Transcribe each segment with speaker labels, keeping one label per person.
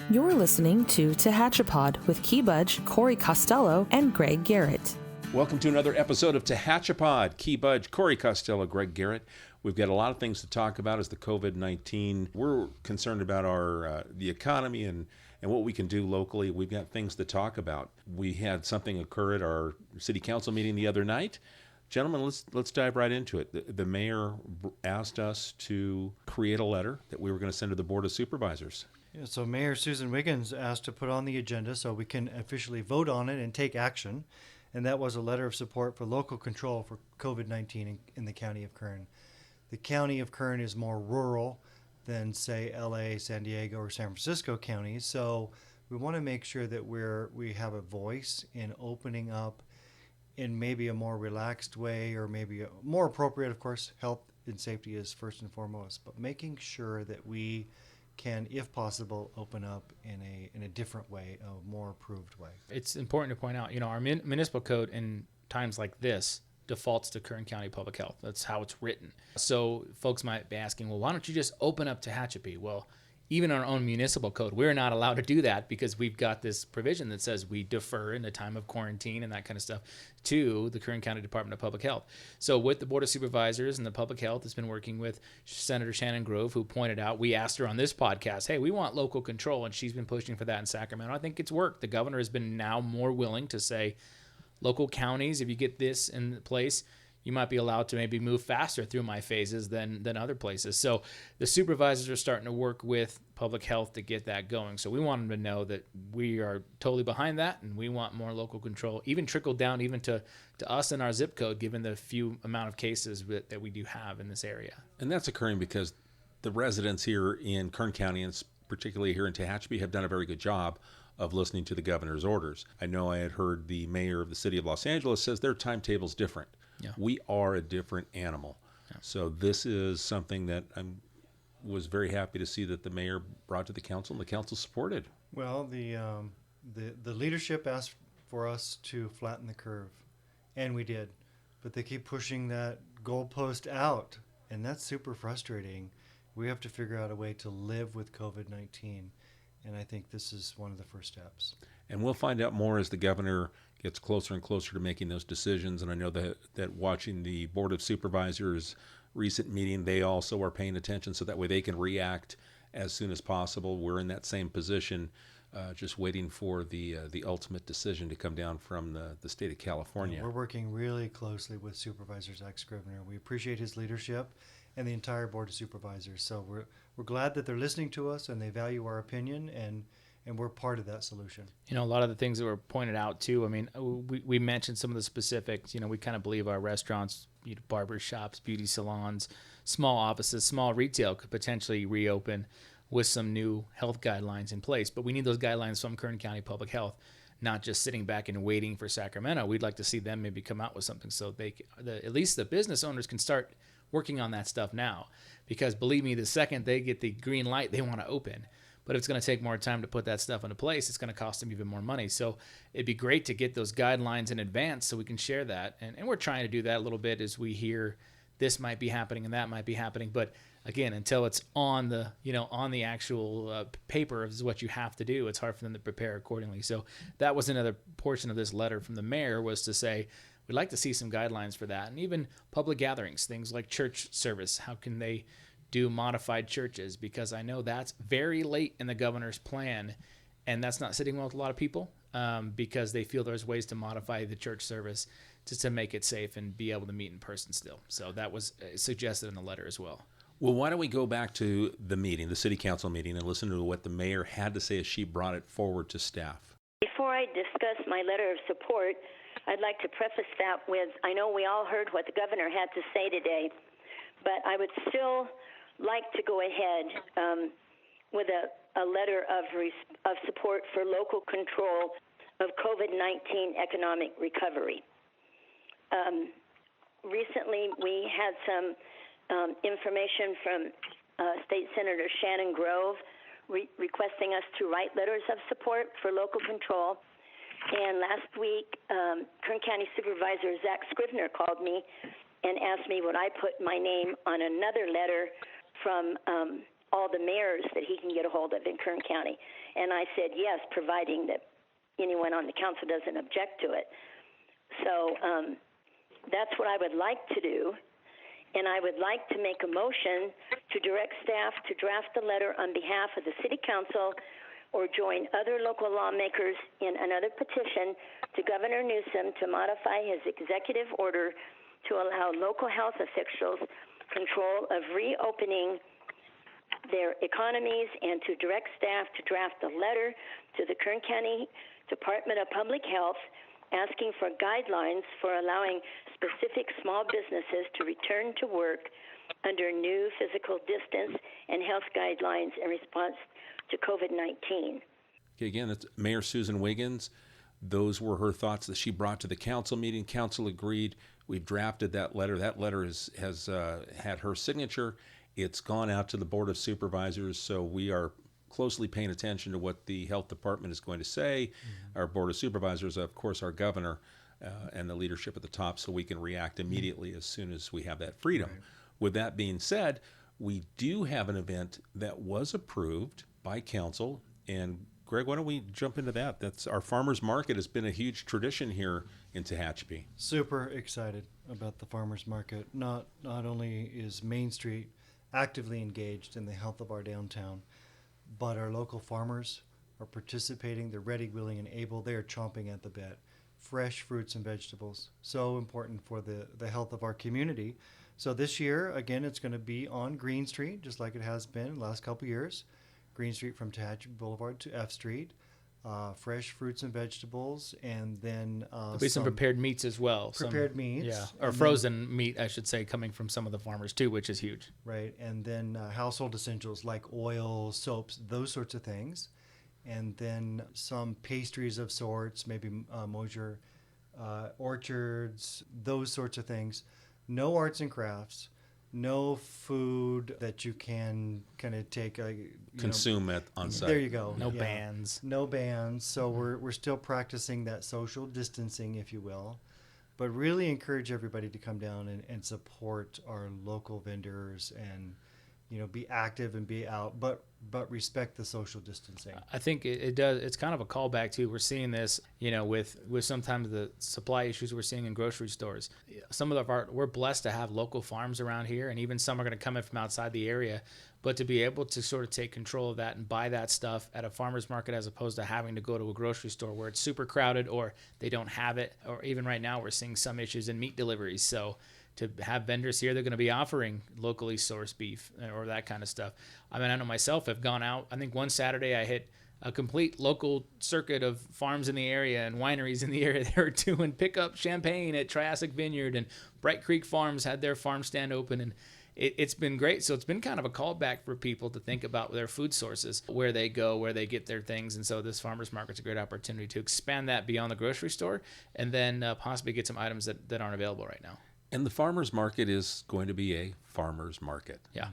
Speaker 1: You're listening to Tehachapod with Budge, Corey Costelloe, and Greg Garrett.
Speaker 2: Welcome to another episode of Tehachapod. Budge, Corey Costelloe, Greg Garrett. We've got a lot of things to talk about as the COVID-19. We're concerned about the economy and what we can do locally. We've got things to talk about. We had something occur at our city council meeting the other night. Gentlemen, let's dive right into it. The mayor asked us to create a letter that we were going to send to the Board of Supervisors.
Speaker 3: Yeah, so Mayor Susan Wiggins asked to put on the agenda so we can officially vote on it and take action. And that was a letter of support for local control for COVID-19 in the county of Kern. The county of Kern is more rural than, say, LA, San Diego, or San Francisco counties. So we want to make sure that we have a voice in opening up in maybe a more relaxed way, or maybe a more appropriate, of course. Health and safety is first and foremost, but making sure that we can, if possible, open up in a different way, a more approved way.
Speaker 4: It's important to point out, our municipal code in times like this defaults to Kern County Public Health. That's how it's written. So folks might be asking, well, why don't you just open up Tehachapi? Well, even our own municipal code, we're not allowed to do that because we've got this provision that says we defer in the time of quarantine and that kind of stuff to the Kern County Department of Public Health. So with the Board of Supervisors and the Public Health has been working with Senator Shannon Grove, who pointed out, we asked her on this podcast, hey, we want local control, and she's been pushing for that in Sacramento. I think it's worked. The governor has been now more willing to say, local counties, if you get this in place, you might be allowed to maybe move faster through my phases than other places. So the supervisors are starting to work with public health to get that going. So we want them to know that we are totally behind that, and we want more local control, even trickle down even to us in our zip code, given the few amount of cases that we do have in this area.
Speaker 2: And that's occurring because the residents here in Kern County, and particularly here in Tehachapi, have done a very good job of listening to the governor's orders. I know I had heard the mayor of the city of Los Angeles says their timetable's different. Yeah. We are a different animal. Yeah. So this is something that I was very happy to see that the mayor brought to the council and the council supported.
Speaker 3: Well, the leadership asked for us to flatten the curve, and we did. But they keep pushing that goalpost out, and that's super frustrating. We have to figure out a way to live with COVID-19, and I think this is one of the first steps.
Speaker 2: And we'll find out more as the governor gets closer and closer to making those decisions. And I know that watching the Board of Supervisors recent meeting, they also are paying attention so that way they can react as soon as possible. We're in that same position, just waiting for the ultimate decision to come down from the state of California.
Speaker 3: We're working really closely with Supervisor Zach Scrivener. We appreciate his leadership and the entire Board of Supervisors. So we're glad that they're listening to us and they value our opinion, and we're part of that solution.
Speaker 4: A lot of the things that were pointed out too, I mean, we mentioned some of the specifics. We kind of believe our restaurants, barber shops, beauty salons, small offices, small retail could potentially reopen with some new health guidelines in place. But we need those guidelines from Kern County Public Health, not just sitting back and waiting for Sacramento. We'd like to see them maybe come out with something so at least the business owners can start working on that stuff now. Because believe me, the second they get the green light, they want to open. But if it's going to take more time to put that stuff into place, it's going to cost them even more money. So it'd be great to get those guidelines in advance so we can share that. And we're trying to do that a little bit as we hear this might be happening and that might be happening. But again, until it's on the, on the actual paper is what you have to do, it's hard for them to prepare accordingly. So that was another portion of this letter from the mayor, was to say, we'd like to see some guidelines for that. And even public gatherings, things like church service, how can they do modified churches? Because I know that's very late in the governor's plan, and that's not sitting well with a lot of people, because they feel there's ways to modify the church service just to make it safe and be able to meet in person still. So that was suggested in the letter as well.
Speaker 2: Well, why don't we go back to the meeting, the city council meeting, and listen to what the mayor had to say as she brought it forward to staff.
Speaker 5: Before I discuss my letter of support, I'd like to preface that with, I know we all heard what the governor had to say today, but I would still like to go ahead with a letter of support for local control of COVID-19 economic recovery. Recently, we had some information from State Senator Shannon Grove requesting us to write letters of support for local control. And last week, Kern County Supervisor Zach Scrivener called me and asked me would I put my name on another letter from all the mayors that he can get a hold of in Kern County. And I said yes, providing that anyone on the council doesn't object to it. So that's what I would like to do. And I would like to make a motion to direct staff to draft a letter on behalf of the City Council or join other local lawmakers in another petition to Governor Newsom to modify his executive order to allow local health officials control of reopening their economies, and to direct staff to draft a letter to the Kern County Department of Public Health asking for guidelines for allowing specific small businesses to return to work under new physical distance and health guidelines in response to COVID-19.
Speaker 2: Okay, again, that's Mayor Susan Wiggins. Those were her thoughts that she brought to the council meeting. Council agreed. We've drafted that letter. That letter has had her signature. It's gone out to the Board of Supervisors, so we are closely paying attention to what the health department is going to say. Mm-hmm. Our Board of Supervisors, of course, our governor and the leadership at the top, so we can react immediately as soon as we have that freedom. Right. With that being said, we do have an event that was approved by council. And Greg, why don't we jump into that? That's our farmers market has been a huge tradition here in Tehachapi.
Speaker 3: Super excited about the farmers market. Not only is Main Street actively engaged in the health of our downtown, but our local farmers are participating. They're ready, willing, and able. They are chomping at the bit. Fresh fruits and vegetables, so important for the health of our community. So this year, again, it's going to be on Green Street, just like it has been the last couple of years. Green Street from Tehachapi Boulevard to F Street. Fresh fruits and vegetables, and then
Speaker 4: there'll be some prepared meats as well.
Speaker 3: Prepared meats,
Speaker 4: yeah, or frozen meat, I should say, coming from some of the farmers too, which is huge.
Speaker 3: Right, and then household essentials like oil, soaps, those sorts of things, and then some pastries of sorts, maybe Mosier orchards, those sorts of things. No arts and crafts. No food that you can kind of take
Speaker 2: consume on site.
Speaker 3: There you go.
Speaker 4: No bands.
Speaker 3: No bands. So we're still practicing that social distancing, if you will, but really encourage everybody to come down and support our local vendors and be active and be out, but respect the social distancing.
Speaker 4: I think it does. It's kind of a callback too. We're seeing this, with sometimes the supply issues we're seeing in grocery stores. Some of we're blessed to have local farms around here, and even some are going to come in from outside the area. But to be able to sort of take control of that and buy that stuff at a farmer's market as opposed to having to go to a grocery store where it's super crowded or they don't have it, or even right now we're seeing some issues in meat deliveries. So to have vendors here, they're going to be offering locally sourced beef or that kind of stuff. I mean, I know myself have gone out. I think one Saturday I hit a complete local circuit of farms in the area and wineries in the area. They were doing pickup champagne at Triassic Vineyard, and Bright Creek Farms had their farm stand open, and it's been great. So it's been kind of a callback for people to think about their food sources, where they go, where they get their things. And so this farmers market's a great opportunity to expand that beyond the grocery store and then possibly get some items that aren't available right now.
Speaker 2: And the farmers market is going to be a farmers market.
Speaker 4: Yeah.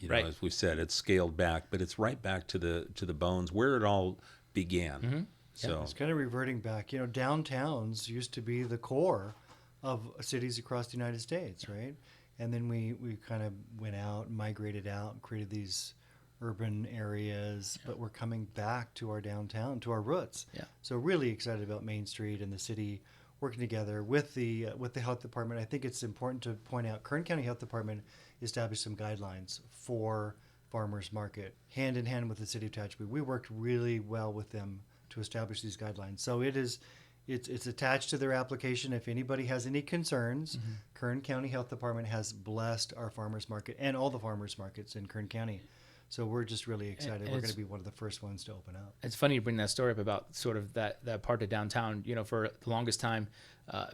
Speaker 2: Right. As we've said, it's scaled back, but it's right back to the bones where it all began.
Speaker 4: Mm-hmm.
Speaker 2: So
Speaker 3: it's kind of reverting back. Downtowns used to be the core of cities across the United States, right? And then we kind of went out, migrated out, created these urban areas, but we're coming back to our downtown, to our roots.
Speaker 4: Yeah.
Speaker 3: So really excited about Main Street and the city working together with the health department. I think it's important to point out Kern County Health Department established some guidelines for farmers market hand in hand with the City of Tehachapi. We worked really well with them to establish these guidelines. So it's attached to their application. If anybody has any concerns, mm-hmm. Kern County Health Department has blessed our farmers market and all the farmers markets in Kern County. So we're just really excited. We're going to be one of the first ones to open up.
Speaker 4: It's funny you bring that story up about sort of that part of downtown. For the longest time,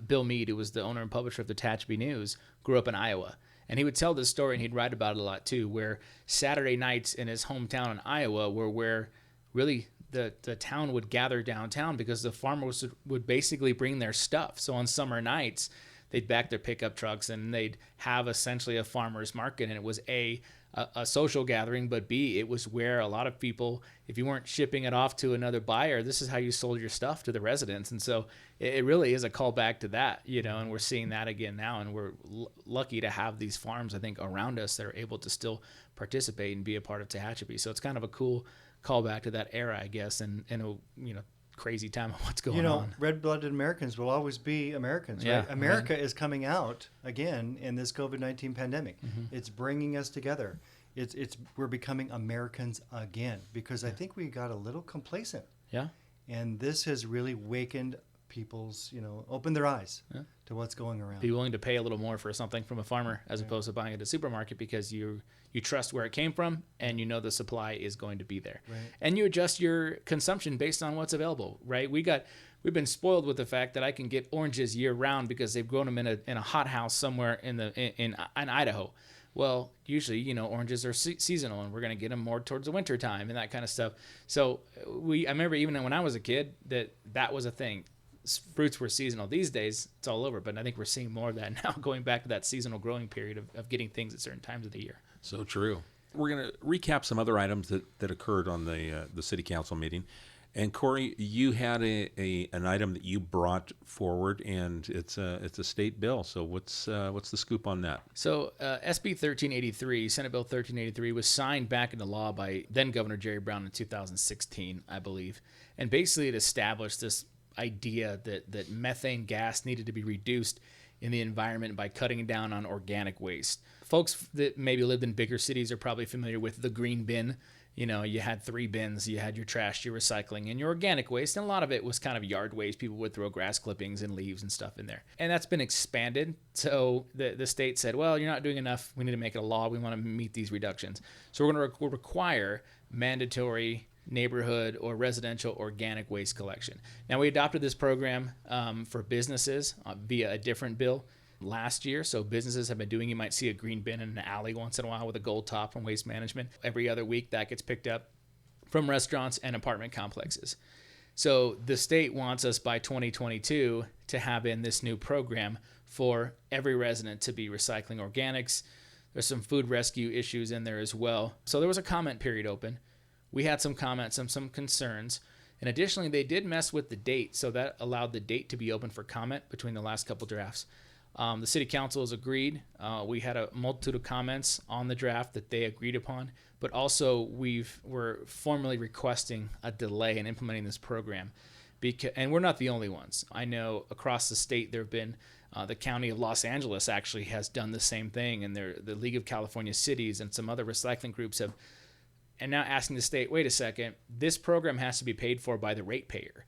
Speaker 4: Bill Meade, who was the owner and publisher of the Tehachapi News, grew up in Iowa. And he would tell this story, and he'd write about it a lot too, where Saturday nights in his hometown in Iowa were where really the town would gather downtown because the farmers would basically bring their stuff. So on summer nights, they'd back their pickup trucks and they'd have essentially a farmer's market, and it was a a social gathering, but B, it was where a lot of people, if you weren't shipping it off to another buyer, this is how you sold your stuff to the residents. And so it really is a callback to that, and we're seeing that again now. And we're lucky to have these farms, I think, around us that are able to still participate and be a part of Tehachapi. So it's kind of a cool callback to that era, I guess, and a crazy time of what's going on.
Speaker 3: Red-blooded Americans will always be Americans, right?
Speaker 4: Yeah,
Speaker 3: America
Speaker 4: right.
Speaker 3: is coming out again in this COVID-19 pandemic. It's bringing us together. We're becoming Americans again because I think we got a little complacent.
Speaker 4: Yeah.
Speaker 3: And this has really wakened people's, opened their eyes to what's going around.
Speaker 4: Be willing to pay a little more for something from a farmer as opposed to buying it at a supermarket because you trust where it came from and the supply is going to be there.
Speaker 3: Right.
Speaker 4: And you adjust your consumption based on what's available, right? We've been spoiled with the fact that I can get oranges year round because they've grown them in a hot house somewhere in Idaho. Well, usually, oranges are seasonal, and we're going to get them more towards the winter time and that kind of stuff. So I remember even when I was a kid that was a thing. Fruits were seasonal. These days, it's all over, but I think we're seeing more of that now, going back to that seasonal growing period of getting things at certain times of the year.
Speaker 2: So true. We're going to recap some other items that occurred on the city council meeting. And Corey, you had an item that you brought forward, and it's a state bill. So what's the scoop on that?
Speaker 4: So SB 1383, Senate Bill 1383, was signed back into law by then Governor Jerry Brown in 2016, I believe, and basically it established this idea that methane gas needed to be reduced in the environment by cutting down on organic waste. Folks that maybe lived in bigger cities are probably familiar with the green bin. You had 3 bins. You had your trash, your recycling, and your organic waste. And a lot of it was kind of yard waste. People would throw grass clippings and leaves and stuff in there. And that's been expanded. So the state said, well, you're not doing enough. We need to make it a law. We want to meet these reductions. So we're going to require mandatory neighborhood or residential organic waste collection. Now, we adopted this program for businesses via a different bill last year. So businesses have been doing, you might see a green bin in an alley once in a while with a gold top from Waste Management. Every other week that gets picked up from restaurants and apartment complexes. So the state wants us by 2022 to have in this new program for every resident to be recycling organics. There's some food rescue issues in there as well. So there was a comment period open. We had some comments and some concerns. And additionally, they did mess with the date. So that allowed the date to be open for comment between the last couple drafts. The city council has agreed. We had a multitude of comments on the draft that they agreed upon, but also we're formally requesting a delay in implementing this program, and we're not the only ones. I know across the state there have been the county of Los Angeles actually has done the same thing, and the League of California Cities and some other recycling groups have, and now asking the state, wait a second, this program has to be paid for by the ratepayer.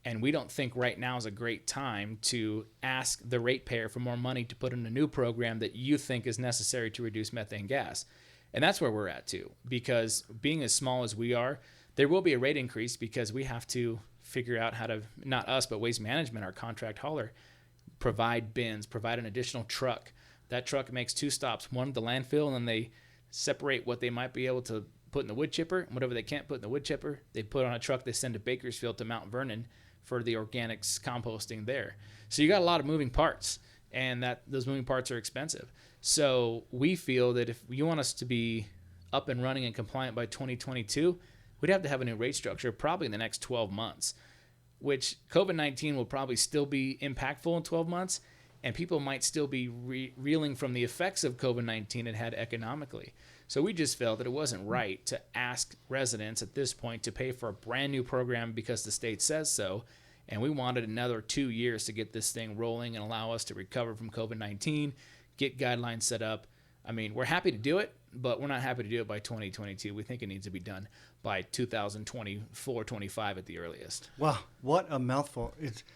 Speaker 4: And we don't think right now is a great time to ask the ratepayer for more money to put in a new program that you think is necessary to reduce methane gas. And that's where we're at too, because being as small as we are, there will be a rate increase because we have to figure out how to, not us, but Waste Management, our contract hauler, provide bins, provide an additional truck. That truck makes 2 stops, one at the landfill, and then they separate what they might be able to put in the wood chipper, and whatever they can't put in the wood chipper, they put on a truck they send to Bakersfield to Mount Vernon for the organics composting there. So you got a lot of moving parts, and those moving parts are expensive. So we feel that if you want us to be up and running and compliant by 2022, we'd have to have a new rate structure probably in the next 12 months, which COVID-19 will probably still be impactful in 12 months, and people might still be reeling from the effects of COVID-19 it had economically. So we just felt that it wasn't right to ask residents at this point to pay for a brand new program because the state says so. And we wanted another 2 years to get this thing rolling and allow us to recover from COVID-19, get guidelines set up. I mean, we're happy to do it, but we're not happy to do it by 2022. We think it needs to be done by 2024-25 at the earliest.
Speaker 3: Wow, what a mouthful.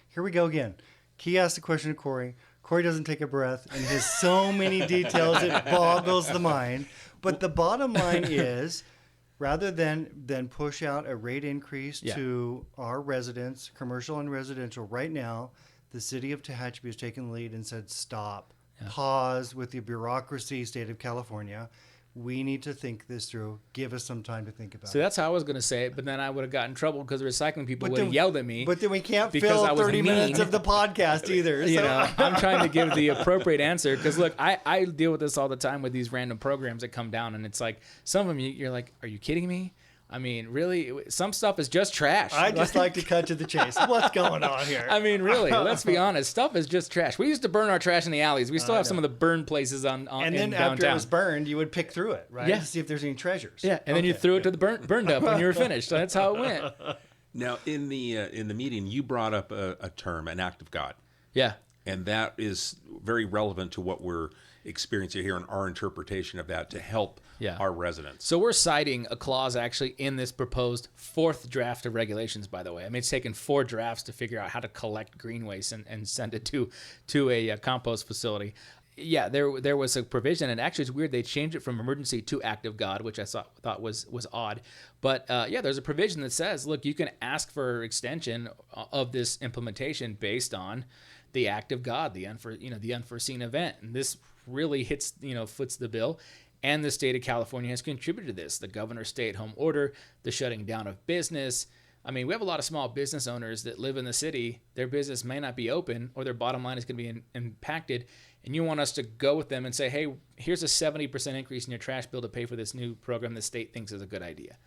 Speaker 3: Here we go again. Key asked the question to Corey. Corey doesn't take a breath and has so many details it boggles the mind. But the bottom line is, rather than push out a rate increase to our residents, commercial and residential, right now, the city of Tehachapi has taken the lead and said, stop, pause with the bureaucracy, state of California. We need to think this through. Give us some time to think about
Speaker 4: So
Speaker 3: it.
Speaker 4: that's how I was going to say it, but then I would have gotten in trouble because the recycling people
Speaker 3: But
Speaker 4: would have
Speaker 3: then-
Speaker 4: yelled at me.
Speaker 3: But then we can't
Speaker 4: because
Speaker 3: fill
Speaker 4: I was
Speaker 3: 30 minutes
Speaker 4: mean.
Speaker 3: of the podcast either.
Speaker 4: You
Speaker 3: so-
Speaker 4: know, I'm trying to give the appropriate answer because look, I deal with this all the time with these random programs that come down, and it's like some of them you're like, are you kidding me? I mean, really, some stuff is just trash.
Speaker 3: I just like to cut to the chase. What's going on here?
Speaker 4: I mean, really, let's be honest. Stuff is just trash. We used to burn our trash in the alleys. We still have some of the burned places on
Speaker 3: and
Speaker 4: in
Speaker 3: then after
Speaker 4: downtown.
Speaker 3: it was burned, you would pick through it, right?
Speaker 4: Yeah.
Speaker 3: To see if there's any treasures.
Speaker 4: Yeah, and then you
Speaker 3: Okay.
Speaker 4: threw it to the burned up when you were finished. So that's how it went.
Speaker 2: Now, in the meeting, you brought up a term, an act of God,
Speaker 4: Yeah.
Speaker 2: and that is very relevant to what we're experiencing here and our interpretation of that to help
Speaker 4: Yeah.
Speaker 2: our residents.
Speaker 4: So we're citing a clause actually in this proposed fourth draft of regulations, by the way. I mean, it's taken 4 drafts to figure out how to collect green waste and send it to a compost facility. Yeah, there was a provision, and actually it's weird they changed it from emergency to act of God, which I thought was odd. But yeah, there's a provision that says, look, you can ask for extension of this implementation based on the act of God, the unforeseen event, and this really foots the bill. And the state of California has contributed to this. The governor's stay-at-home order, the shutting down of business. I mean, we have a lot of small business owners that live in the city. Their business may not be open, or their bottom line is going to be impacted. And you want us to go with them and say, hey, here's a 70% increase in your trash bill to pay for this new program the state thinks is a good idea.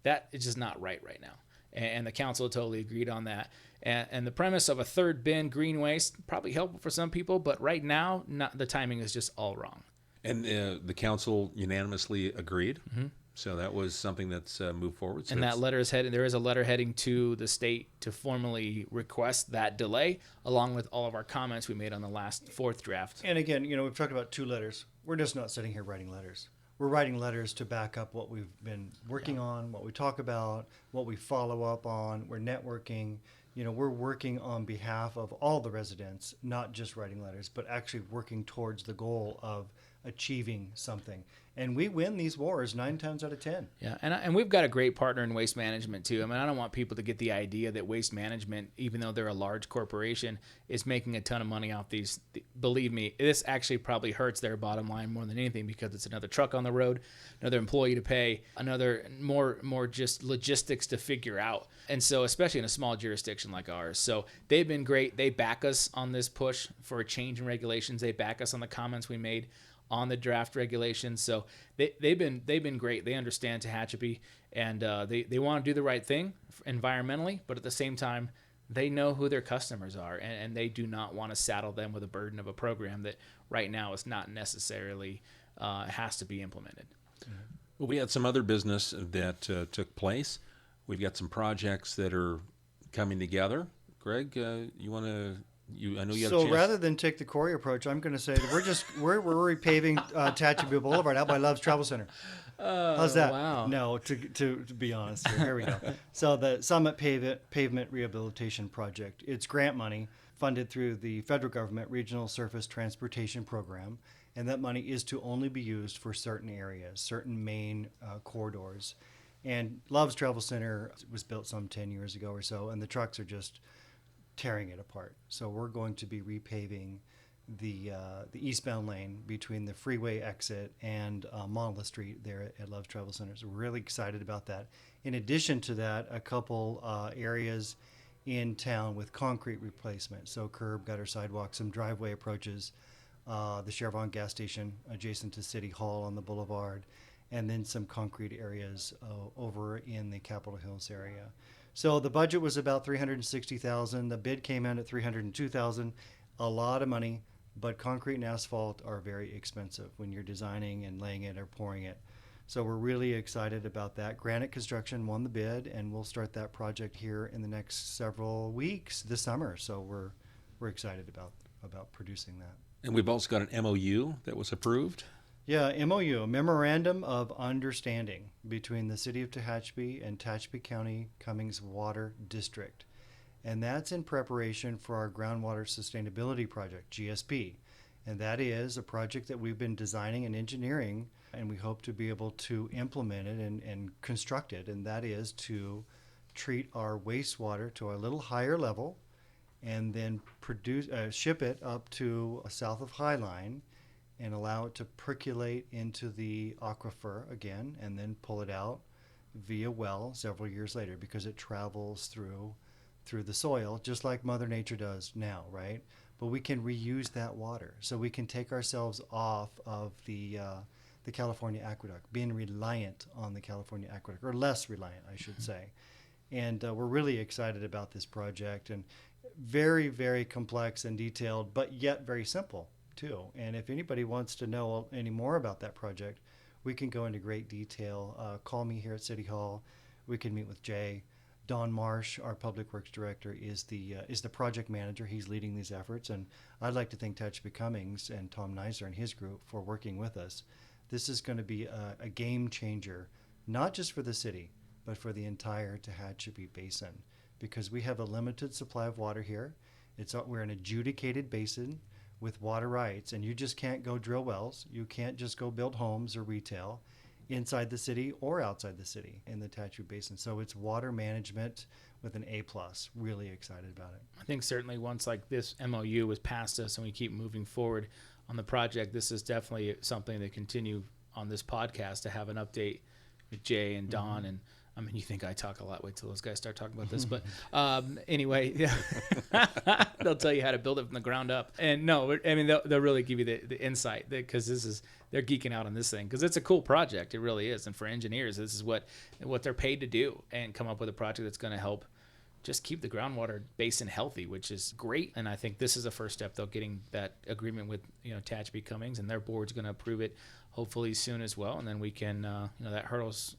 Speaker 4: That is just not right now. And the council totally agreed on that. And the premise of a third bin green waste, probably helpful for some people, but right now, the timing is just all wrong.
Speaker 2: And the council unanimously agreed. Mm-hmm. So that was something that's moved forward. So
Speaker 4: And that letter is heading. There is a letter heading to the state to formally request that delay, along with all of our comments we made on the last 4th draft.
Speaker 3: And again, we've talked about 2 letters. We're just not sitting here writing letters. We're writing letters to back up what we've been working on, what we talk about, what we follow up on. We're networking. We're working on behalf of all the residents, not just writing letters, but actually working towards the goal of achieving something. And we win these wars 9 times out of 10.
Speaker 4: Yeah, and we've got a great partner in Waste Management too. I mean, I don't want people to get the idea that Waste Management, even though they're a large corporation, is making a ton of money off these. Believe me, this actually probably hurts their bottom line more than anything because it's another truck on the road, another employee to pay, another more just logistics to figure out. And so, especially in a small jurisdiction like ours. So they've been great. They back us on this push for a change in regulations. They back us on the comments we made on the draft regulations. So they've been great. They understand Tehachapi, and they want to do the right thing environmentally, but at the same time, they know who their customers are, and they do not want to saddle them with a burden of a program that right now is not necessarily has to be implemented.
Speaker 2: Well, we had some other business that took place. We've got some projects that are coming together. Greg, you want to? I know you have a
Speaker 3: So
Speaker 2: chance.
Speaker 3: rather than take the Corey approach, I'm going to say that we're repaving Tehachapi Boulevard out by Love's Travel Center. How's that?
Speaker 4: Wow.
Speaker 3: No, to be honest here we go. So the Summit Pavement Rehabilitation Project, it's grant money funded through the federal government Regional Surface Transportation Program, and that money is to only be used for certain areas, certain main corridors. And Love's Travel Center was built some 10 years ago or so, and the trucks are just tearing it apart. So we're going to be repaving the eastbound lane between the freeway exit and Monolith Street there at Love's Travel Center. So we're really excited about that. In addition to that, a couple areas in town with concrete replacement. So curb, gutter, sidewalk, some driveway approaches, the Chevron gas station adjacent to City Hall on the boulevard, and then some concrete areas over in the Capitol Hills area. So the budget was about $360,000. The bid came in at $302,000. A lot of money, but concrete and asphalt are very expensive when you're designing and laying it or pouring it. So we're really excited about that. Granite Construction won the bid, and we'll start that project here in the next several weeks this summer. So we're excited about producing that.
Speaker 2: And we've also got an MOU that was approved.
Speaker 3: Yeah, MOU, a Memorandum of Understanding between the City of Tehachapi and Tehachapi County Cummings Water District. And that's in preparation for our Groundwater Sustainability Project, GSP. And that is a project that we've been designing and engineering, and we hope to be able to implement it and construct it. And that is to treat our wastewater to a little higher level and then ship it up to south of Highline and allow it to percolate into the aquifer again, and then pull it out via well several years later, because it travels through the soil just like Mother Nature does now, right? But we can reuse that water, so we can take ourselves off of the California aqueduct, being reliant on the California aqueduct, or less reliant, I should say. And we're really excited about this project, and very, very complex and detailed, but yet very simple too. And if anybody wants to know any more about that project, we can go into great detail. Call me here at City Hall. We can meet with Jay. Don Marsh, our Public Works Director, is the project manager. He's leading these efforts, and I'd like to thank Tehachapi Cummings and Tom Nizer and his group for working with us. This is going to be a game changer, not just for the city, but for the entire Tehachapi Basin, because we have a limited supply of water here. We're an adjudicated basin with water rights, and you just can't go drill wells. You can't just go build homes or retail inside the city or outside the city in the Tehachapi Basin. So it's water management with an A+. Really excited about it.
Speaker 4: I think certainly once like this MOU was past us and we keep moving forward on the project, this is definitely something to continue on this podcast, to have an update with Jay and Don. And I mean, you think I talk a lot. Wait till those guys start talking about this. But anyway, yeah. They'll tell you how to build it from the ground up. And no, I mean, they'll really give you the insight, because they're geeking out on this thing, because it's a cool project. It really is. And for engineers, this is what they're paid to do, and come up with a project that's going to help just keep the groundwater basin healthy, which is great. And I think this is the first step, though, getting that agreement with Tehachapi Cummings, and their board's going to approve it hopefully soon as well. And then we can that hurdle's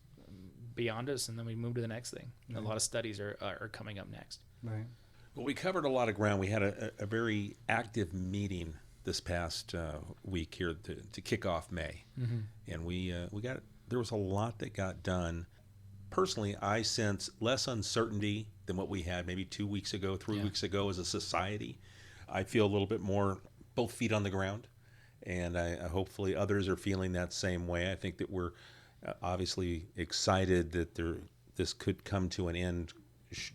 Speaker 4: beyond us, and then we move to the next thing. Right. A lot of studies are coming up next.
Speaker 3: Right.
Speaker 2: Well, we covered a lot of ground. We had a very active meeting this past week here to kick off May, and there was a lot that got done. Personally, I sense less uncertainty than what we had maybe 2 weeks ago, 3 weeks ago as a society. I feel a little bit more both feet on the ground, and I hopefully others are feeling that same way. I think that we're obviously excited that this could come to an end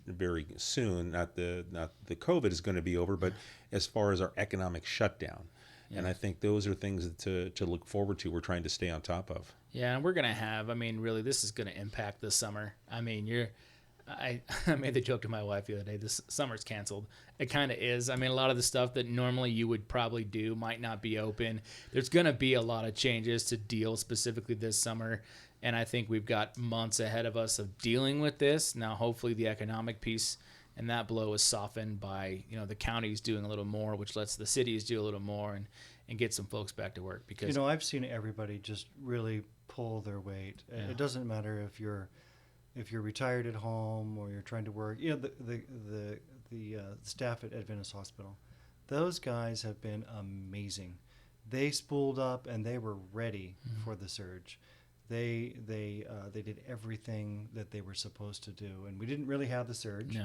Speaker 2: very soon. Not the COVID is going to be over, but as far as our economic shutdown. Yeah. And I think those are things to look forward to. We're trying to stay on top of.
Speaker 4: Yeah, and we're going to have, really, this is going to impact this summer. I made the joke to my wife the other day, this summer's canceled. It kind of is. A lot of the stuff that normally you would probably do might not be open. There's going to be a lot of changes to deal specifically this summer, and I think we've got months ahead of us of dealing with this. Now, hopefully the economic piece and that blow is softened by, the counties doing a little more, which lets the cities do a little more and get some folks back to work. Because
Speaker 3: I've seen everybody just really pull their weight. Yeah. It doesn't matter if you're retired at home or you're trying to work. The staff at Adventist Hospital, those guys have been amazing. They spooled up and they were ready for the surge. They did everything that they were supposed to do, and we didn't really have the surge,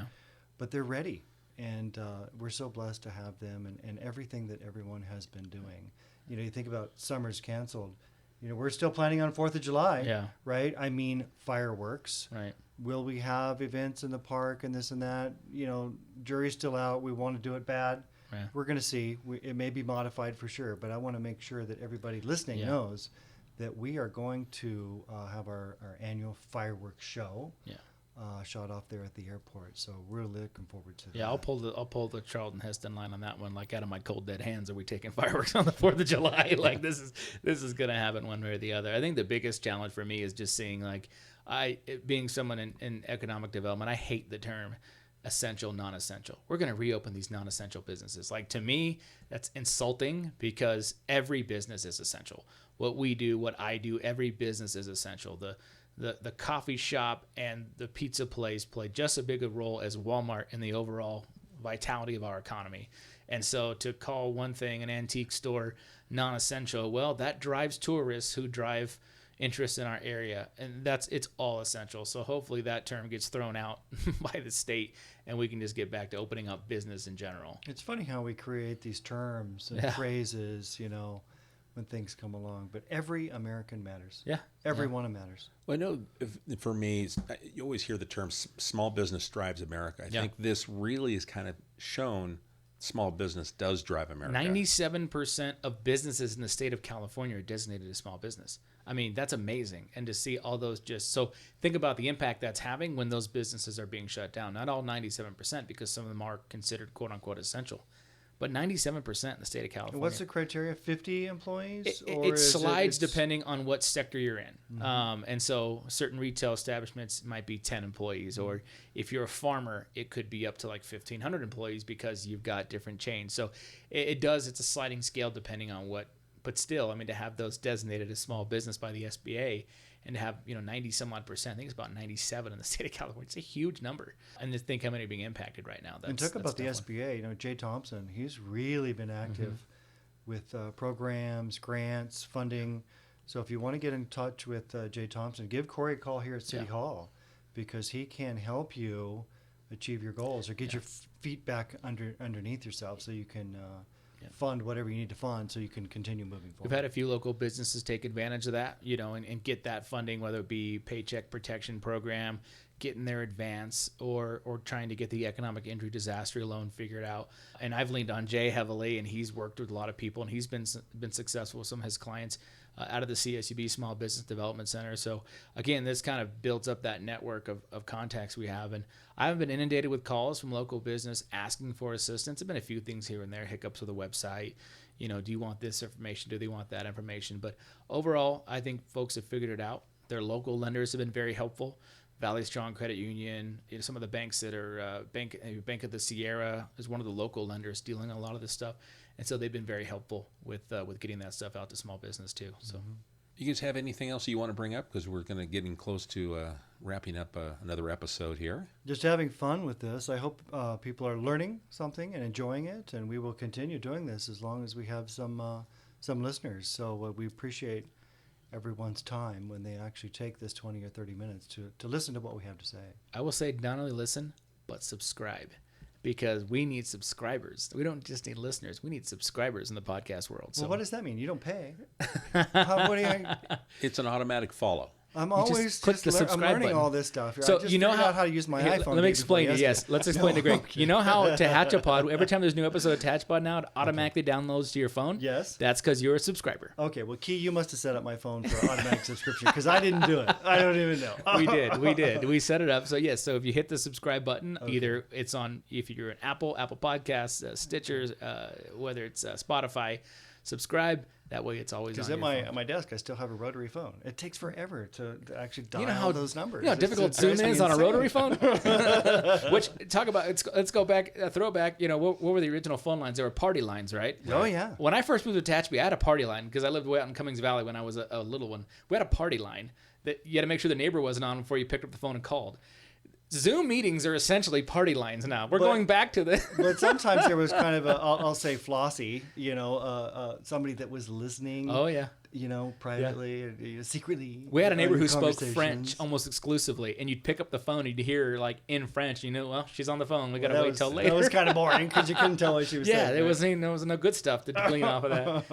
Speaker 3: but they're ready. And we're so blessed to have them and everything that everyone has been doing. You think about summer's canceled. We're still planning on 4th of July, right? Fireworks.
Speaker 4: Right.
Speaker 3: Will we have events in the park and this and that? Jury's still out. We want to do it bad. Yeah. We're going to see. It may be modified for sure, but I want to make sure that everybody listening knows that we are going to have our annual fireworks show. Yeah. Shot off there at the airport, so we're looking forward to that.
Speaker 4: Yeah, I'll pull the Charlton Heston line on that one. Like, out of my cold dead hands, are we taking fireworks on the 4th of July? Like, this is gonna happen one way or the other. I think the biggest challenge for me is just seeing, like, being someone in economic development, I hate the term essential, non-essential. We're gonna reopen these non-essential businesses. Like, to me, that's insulting, because every business is essential. What we do, what I do, every business is essential. The coffee shop and the pizza place play just as big a role as Walmart in the overall vitality of our economy. And so to call one thing, an antique store, non-essential, well, that drives tourists who drive interest in our area, and it's all essential. So hopefully that term gets thrown out by the state, and we can just get back to opening up business in general.
Speaker 3: It's funny how we create these terms and phrases, when things come along, but every American matters. Yeah. Everyone matters.
Speaker 2: Well, I know for me, you always hear the term small business drives America. I think this really is kind of shown small business does drive America.
Speaker 4: 97% of businesses in the state of California are designated as small business. I mean, that's amazing. And to see all those so think about the impact that's having when those businesses are being shut down. Not all 97%, because some of them are considered quote unquote essential, but 97% in the state of California.
Speaker 3: What's the criteria? 50 employees?
Speaker 4: It slides depending on what sector you're in. Mm-hmm. And so certain retail establishments might be 10 employees, or if you're a farmer, it could be up to like 1,500 employees because you've got different chains. So it's a sliding scale depending on what, but still, I mean, to have those designated as small business by the SBA and to have, 90 some odd percent, I think it's about 97 in the state of California. It's a huge number. And to think how many are being impacted right now.
Speaker 3: And talk about the SBA, Jay Thompson, he's really been active with programs, grants, funding. So if you want to get in touch with Jay Thompson, give Corey a call here at City Hall, because he can help you achieve your goals or get your feet back underneath yourself so you can fund whatever you need to fund so you can continue moving forward.
Speaker 4: We've had a few local businesses take advantage of that, and get that funding, whether it be Paycheck Protection Program, getting their advance, or trying to get the economic injury disaster loan figured out. And I've leaned on Jay heavily, and he's worked with a lot of people, and he's been successful with some of his clients out of the CSUB Small Business Development Center. So again, this kind of builds up that network of contacts we have. And I haven't been inundated with calls from local business asking for assistance. There have been a few things here and there, hiccups with the website. Do you want this information? Do they want that information? But overall, I think folks have figured it out. Their local lenders have been very helpful. Valley Strong Credit Union, some of the banks that are Bank of the Sierra is one of the local lenders dealing a lot of this stuff. And so they've been very helpful with getting that stuff out to small business too. So,
Speaker 2: you guys have anything else you want to bring up? Because we're going to getting close to wrapping up another episode here.
Speaker 3: Just having fun with this. I hope people are learning something and enjoying it, and we will continue doing this as long as we have some listeners. So we appreciate everyone's time when they actually take this 20 or 30 minutes to listen to what we have to say.
Speaker 4: I will say not only listen, but subscribe. Because we need subscribers. We don't just need listeners. We need subscribers in the podcast world. So.
Speaker 3: Well, what does that mean? You don't pay.
Speaker 2: It's an automatic follow.
Speaker 3: I'm always
Speaker 4: click the subscribe
Speaker 3: I'm learning
Speaker 4: button.
Speaker 3: all this stuff.
Speaker 4: So
Speaker 3: I just figured out how to use my iPhone.
Speaker 4: Let me explain it. Yes, let's explain to Greg. You know how Tehachapod, every time there's a new episode of Tehachapod now, it automatically downloads to your phone?
Speaker 3: Yes.
Speaker 4: That's because you're a subscriber.
Speaker 3: Okay, well, Key, you must have set up my phone for automatic subscription, because I didn't do it. I don't even know.
Speaker 4: We did. We set it up. So yes, so if you hit the subscribe button, either it's on, if you're an Apple Podcasts, Stitchers, whether it's Spotify, subscribe. That way it's always on your phone.
Speaker 3: Because at my desk, I still have a rotary phone. It takes forever to actually dial those numbers.
Speaker 4: You know how difficult Zoom is on a rotary phone? Which, talk about, let's go back, throwback, what were the original phone lines? They were party lines, right?
Speaker 3: Oh, yeah.
Speaker 4: When I first moved to Tehachapi, I had a party line because I lived way out in Cummings Valley when I was a little one. We had a party line that you had to make sure the neighbor wasn't on before you picked up the phone and called. Zoom meetings are essentially party lines now. We're going back to the...
Speaker 3: But sometimes there was kind of I'll say flossy, somebody that was listening.
Speaker 4: Oh, yeah.
Speaker 3: Privately, secretly.
Speaker 4: We had a neighbor who spoke French almost exclusively, and you'd pick up the phone and you'd hear her in French. Well, she's on the phone. We got to wait till later.
Speaker 3: That was kind of boring because you couldn't tell what she was saying.
Speaker 4: Yeah, there was no good stuff to glean off of that.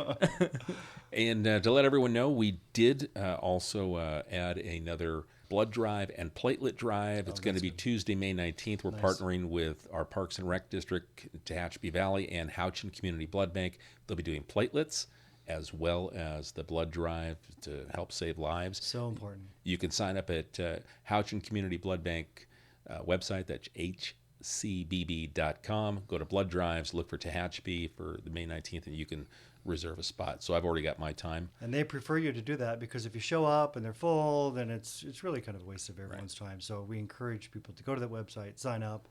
Speaker 2: And to let everyone know, we did also add another blood drive and platelet drive. It's going to be Tuesday, May 19th. We're partnering with our Parks and Rec District, Tehachapi Valley, and Houchin Community Blood Bank. They'll be doing platelets as well as the blood drive to help save lives.
Speaker 3: So important.
Speaker 2: You can sign up at Houchin Community Blood Bank website. That's hcbb.com. Go to blood drives, look for Tehachapi for the May 19th, and you can reserve a spot. So I've already got my time.
Speaker 3: And they prefer you to do that because if you show up and they're full, then it's really kind of a waste of everyone's time. So we encourage people to go to that website, sign up,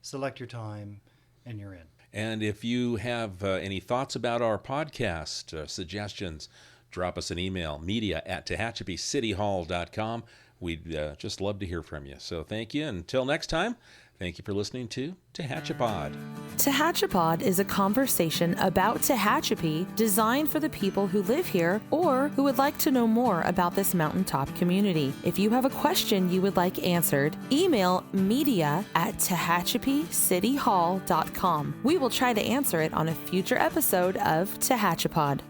Speaker 3: select your time, and you're in.
Speaker 2: And if you have any thoughts about our podcast, suggestions, drop us an email, media@tehachapicityhall.com. We'd just love to hear from you. So thank you. Until next time, thank you for listening to Tehachapod.
Speaker 1: Tehachapod is a conversation about Tehachapi designed for the people who live here or who would like to know more about this mountaintop community. If you have a question you would like answered, email media@tehachapicityhall.com. We will try to answer it on a future episode of Tehachapod.